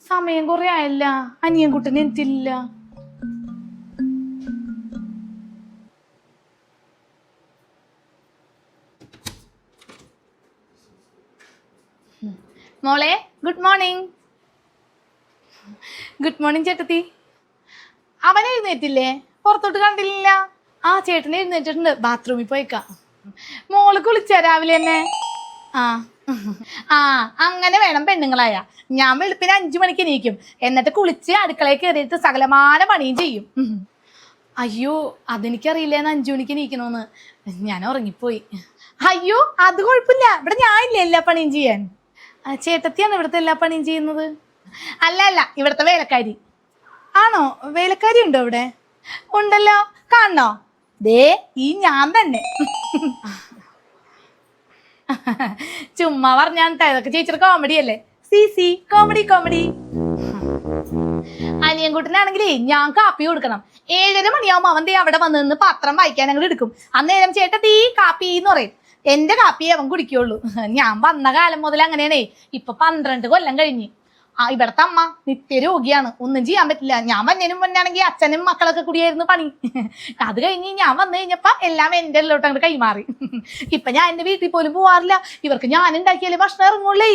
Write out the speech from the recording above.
സമയം കുറെ ആയല്ല, അനിയൻ കുട്ടൻ എനിറ്റില്ല. മോളെ ഗുഡ് മോർണിംഗ്. ഗുഡ് മോർണിംഗ് ചേട്ടത്തി. അവൻ എഴുന്നേറ്റില്ലേ? പുറത്തോട്ട് കണ്ടില്ല. ആ ചേട്ടനെ എഴുന്നേറ്റിട്ടുണ്ട്, ബാത്റൂമിൽ പോയിക്കാം. മോള് കുളിച്ചാ രാവിലെ തന്നെ? ആ ആ അങ്ങനെ വേണം പെണ്ണുങ്ങളായ. ഞാൻ വെളുപ്പിന് 5 മണിക്ക് എണീക്കും, എന്നിട്ട് കുളിച്ച് അടുക്കളയിൽ കയറിയിട്ട് സകലമാന പണിയും ചെയ്യും. അയ്യോ അതെനിക്കറിയില്ലേന്ന് 5 മണിക്ക് എണീക്കണോന്ന്, ഞാൻ ഉറങ്ങിപ്പോയി. അയ്യോ അത് കുഴപ്പമില്ല, ഇവിടെ ഞാനില്ല എല്ലാ പണിയും ചെയ്യാൻ. ചേട്ടത്തിയാണ് ഇവിടുത്തെ എല്ലാ പണിയും ചെയ്യുന്നത്? അല്ല അല്ല, ഇവിടുത്തെ വേലക്കാരി. ആണോ? വേലക്കാരി ഉണ്ടോ ഇവിടെ? ഉണ്ടല്ലോ, കാണണോ? ദേ ഈ ഞാൻ തന്നെ. ചുമ്മാ പറഞ്ഞാ ഇതൊക്കെ ചേച്ചിയുടെ കോമഡി അല്ലേ? C comedy comedy. അനിയൻകുട്ടനാണെങ്കിലേ ഞാൻ കാപ്പി കൊടുക്കണം. 7:30 മണിയാവുമ്പോ അവൻ അവിടെ വന്ന് നിന്ന് പത്രം വായിക്കാൻ അങ്ങോട്ട് എടുക്കും. അന്നേരം ചേട്ടത്തി കാപ്പി എന്ന് പറയും. എന്റെ കാപ്പിയെ അവൻ കുടിക്കുള്ളൂ. ഞാൻ വന്ന കാലം മുതൽ അങ്ങനെയാണേ. ഇപ്പൊ 12 കൊല്ലം കഴിഞ്ഞ്. ഇവിടത്തെ അമ്മ നിത്യരോഗിയാണ്, ഒന്നും ചെയ്യാൻ പറ്റില്ല. ഞാൻ വന്നതിനും മുന്നാണെങ്കിൽ അച്ഛനും മക്കളൊക്കെ കൂടിയായിരുന്നു പണി. അത് കഴിഞ്ഞ് ഞാൻ വന്നു കഴിഞ്ഞപ്പോ എല്ലാം എന്റെ ഉള്ളിലോട്ട് അങ്ങോട്ട് കൈമാറി. ഇപ്പൊ ഞാൻ എന്റെ വീട്ടിൽ പോലും പോവാറില്ല. ഇവർക്ക് ഞാൻ ഉണ്ടാക്കിയാലേ ഭക്ഷണം ഇറങ്ങുള്ളേ.